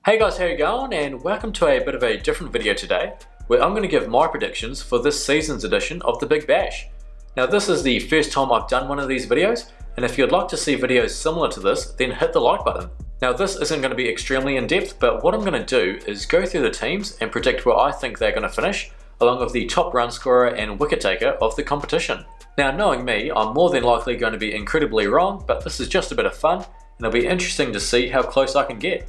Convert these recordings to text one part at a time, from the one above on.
Hey guys, how you going? And welcome to a bit of a different video today, where I'm going to give my predictions for this season's edition of the Big Bash. Now this is the first time I've done one of these videos, and if you'd like to see videos similar to this, then hit the like button. Now this isn't going to be extremely in-depth, but what I'm going to do is go through the teams and predict where I think they're going to finish, along with the top run scorer and wicket taker of the competition. Now knowing me, I'm more than likely going to be incredibly wrong, but this is just a bit of fun, and it'll be interesting to see how close I can get.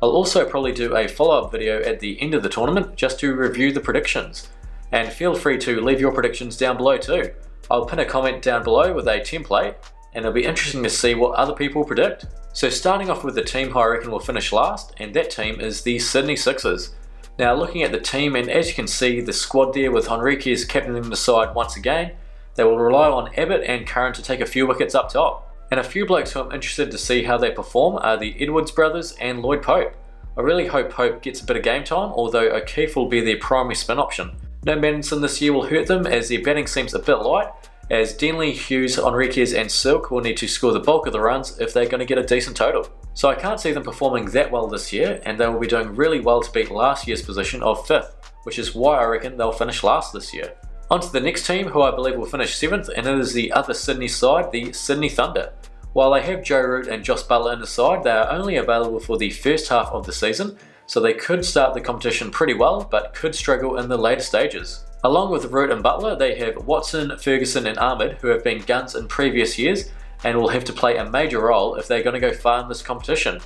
I'll also probably do a follow-up video at the end of the tournament just to review the predictions. And feel free to leave your predictions down below too. I'll pin a comment down below with a template, and it'll be interesting to see what other people predict. So starting off with the team who I reckon will finish last, and that team is the Sydney Sixers. Now looking at the team, and as you can see the squad there with Henriques captaining the side once again, they will rely on Abbott and Curran to take a few wickets up top. And a few blokes who I'm interested to see how they perform are the Edwards brothers and Lloyd Pope. I really hope Pope gets a bit of game time, although O'Keefe will be their primary spin option. No Madison this year will hurt them, as their batting seems a bit light, as Denley, Hughes, Henriques and Silk will need to score the bulk of the runs if they're going to get a decent total. So I can't see them performing that well this year, and they will be doing really well to beat last year's position of 5th, which is why I reckon they'll finish last this year. On to the next team, who I believe will finish 7th, and it is the other Sydney side, the Sydney Thunder. While they have Joe Root and Josh Butler in the side, they are only available for the first half of the season, so they could start the competition pretty well, but could struggle in the later stages. Along with Root and Butler, they have Watson, Ferguson and Ahmed, who have been guns in previous years, and will have to play a major role if they're going to go far in this competition.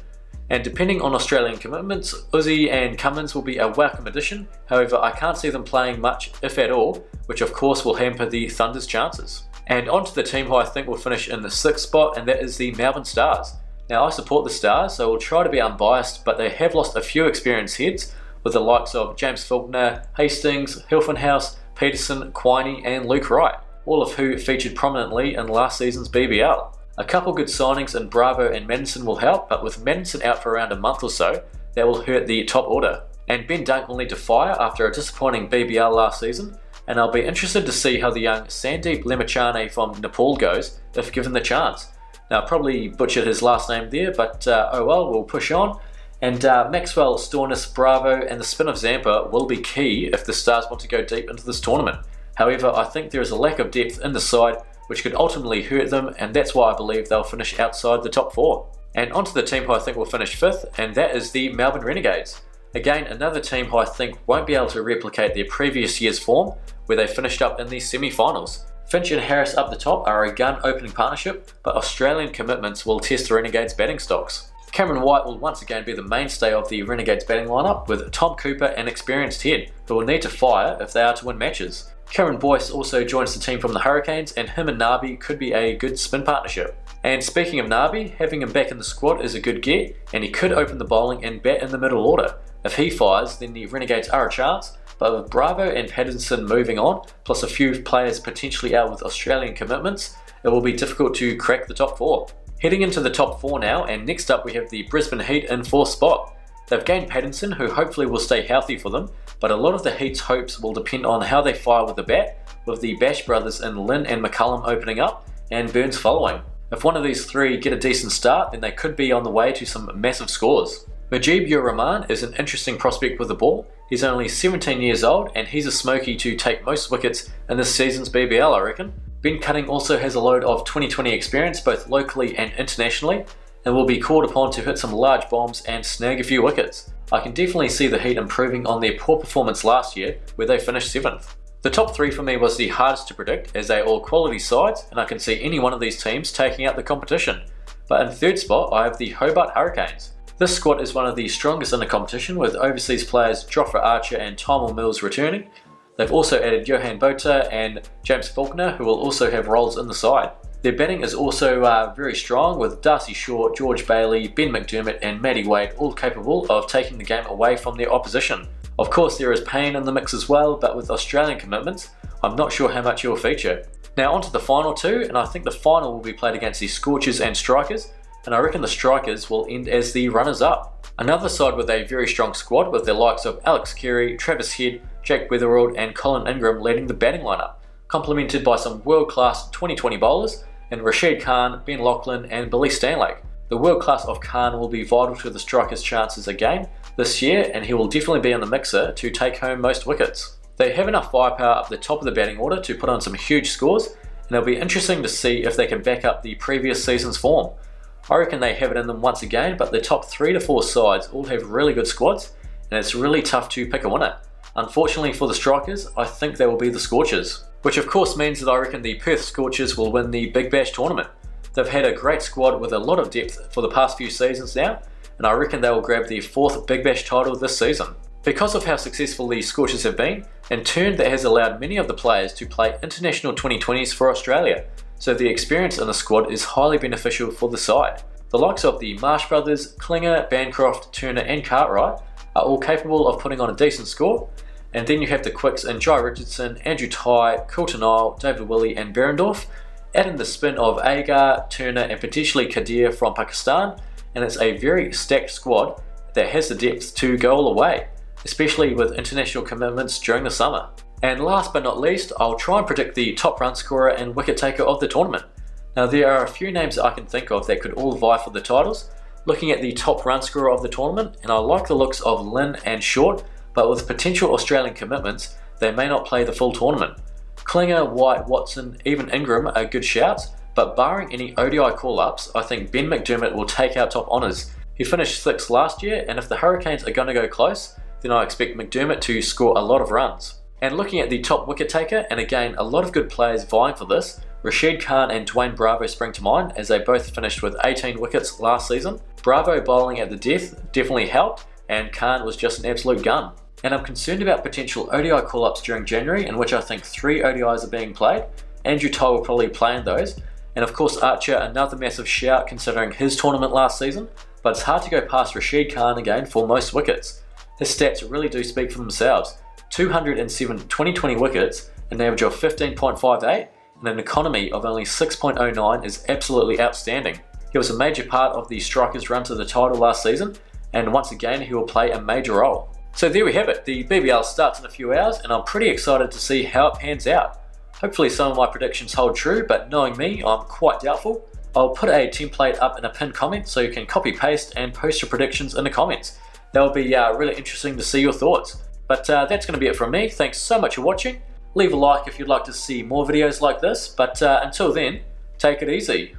And depending on Australian commitments, Uzi and Cummins will be a welcome addition, however I can't see them playing much, if at all, which of course will hamper the Thunder's chances. And on to the team who I think will finish in the 6th spot, and that is the Melbourne Stars. Now I support the Stars, so we'll try to be unbiased, but they have lost a few experienced heads, with the likes of James Faulkner, Hastings, Hilfenhaus, Peterson, Quiney and Luke Wright, all of who featured prominently in last season's BBL. A couple good signings in Bravo and Madison will help, but with Madison out for around a month or so, that will hurt the top order. And Ben Dunk will need to fire after a disappointing BBL last season, and I'll be interested to see how the young Sandeep Lemachane from Nepal goes if given the chance. Now I probably butchered his last name there, but oh well, we'll push on. And Maxwell, Stornis, Bravo and the spin of Zampa will be key if the Stars want to go deep into this tournament. However, I think there is a lack of depth in the side which could ultimately hurt them, and that's why I believe they'll finish outside the top 4. And onto the team who I think will finish 5th, and that is the Melbourne Renegades. Again, another team who I think won't be able to replicate their previous year's form, where they finished up in the semi-finals. Finch and Harris up the top are a gun opening partnership, but Australian commitments will test the Renegades batting stocks. Cameron White will once again be the mainstay of the Renegades batting lineup, with Tom Cooper an experienced head, who will need to fire if they are to win matches. Cameron Boyce also joins the team from the Hurricanes, and him and Nabi could be a good spin partnership. And speaking of Nabi, having him back in the squad is a good get, and he could open the bowling and bat in the middle order. If he fires, then the Renegades are a chance, but with Bravo and Pattinson moving on, plus a few players potentially out with Australian commitments, it will be difficult to crack the top 4. Heading into the top 4 now, and next up we have the Brisbane Heat in 4th spot. They've gained Pattinson, who hopefully will stay healthy for them, but a lot of the Heat's hopes will depend on how they fire with the bat, with the Bash brothers in Lynn and McCullum opening up, and Burns following. If one of these three get a decent start, then they could be on the way to some massive scores. Mujeeb Rahman is an interesting prospect with the ball. He's only 17 years old, and he's a smoky to take most wickets in this season's BBL, I reckon. Ben Cutting also has a load of 2020 experience both locally and internationally, and will be called upon to hit some large bombs and snag a few wickets. I can definitely see the Heat improving on their poor performance last year, where they finished 7th. The top 3 for me was the hardest to predict, as they are all quality sides, and I can see any one of these teams taking out the competition. But in 3rd spot I have the Hobart Hurricanes. This squad is one of the strongest in the competition, with overseas players Jofra Archer and Tymel Mills returning. They've also added Johan Botha and James Faulkner, who will also have roles in the side. Their batting is also very strong, with Darcy Shaw, George Bailey, Ben McDermott and Matty Wade all capable of taking the game away from their opposition. Of course there is Payne in the mix as well, but with Australian commitments, I'm not sure how much he will feature. Now onto the final 2, and I think the final will be played against the Scorchers and Strikers, and I reckon the Strikers will end as the runners-up. Another side with a very strong squad, with the likes of Alex Carey, Travis Head, Jack Weatherald and Colin Ingram leading the batting lineup, complemented by some world-class 2020 bowlers in Rashid Khan, Ben Lachlan and Billy Stanlake. The world class of Khan will be vital to the Strikers' chances again, this year, and he will definitely be in the mixer to take home most wickets. They have enough firepower up the top of the batting order to put on some huge scores, and it'll be interesting to see if they can back up the previous season's form. I reckon they have it in them once again, but the top 3 to 4 sides all have really good squads, and it's really tough to pick a winner. Unfortunately for the strikers, I think they will be the Scorchers. Which of course means that I reckon the Perth Scorchers will win the Big Bash tournament. They've had a great squad with a lot of depth for the past few seasons now, and I reckon they will grab their 4th Big Bash title this season. Because of how successful the Scorchers have been, in turn that has allowed many of the players to play international 2020s for Australia, so the experience in the squad is highly beneficial for the side. The likes of the Marsh brothers, Klinger, Bancroft, Turner and Cartwright are all capable of putting on a decent score, and then you have the quicks in Jai Richardson, Andrew Tye, Coulter Nile, David Willey and Berendorf, add in the spin of Agar, Turner and potentially Kadir from Pakistan, and it's a very stacked squad that has the depth to go all the way, especially with international commitments during the summer. And last but not least, I'll try and predict the top run scorer and wicket taker of the tournament. Now there are a few names that I can think of that could all vie for the titles. Looking at the top run scorer of the tournament, and I like the looks of Lynn and Short, but with potential Australian commitments, they may not play the full tournament. Klinger, White, Watson, even Ingram are good shouts, but barring any ODI call-ups, I think Ben McDermott will take our top honours. He finished 6th last year, and if the Hurricanes are going to go close, then I expect McDermott to score a lot of runs. And looking at the top wicket taker, and again a lot of good players vying for this, Rashid Khan and Dwayne Bravo spring to mind as they both finished with 18 wickets last season. Bravo bowling at the death definitely helped, and Khan was just an absolute gun. And I'm concerned about potential ODI call-ups during January, in which I think 3 ODIs are being played. Andrew Tye will probably play in those, and of course Archer, another massive shout considering his tournament last season, but it's hard to go past Rashid Khan again for most wickets. His stats really do speak for themselves. 207 2020 wickets, an average of 15.58, and an economy of only 6.09 is absolutely outstanding. He was a major part of the Strikers' run to the title last season, and once again he will play a major role. So there we have it, the BBL starts in a few hours, and I'm pretty excited to see how it pans out. Hopefully some of my predictions hold true, but knowing me, I'm quite doubtful. I'll put a template up in a pinned comment so you can copy paste and post your predictions in the comments. That will be really interesting to see your thoughts. But that's going to be it from me. Thanks so much for watching. Leave a like if you'd like to see more videos like this, but until then, take it easy.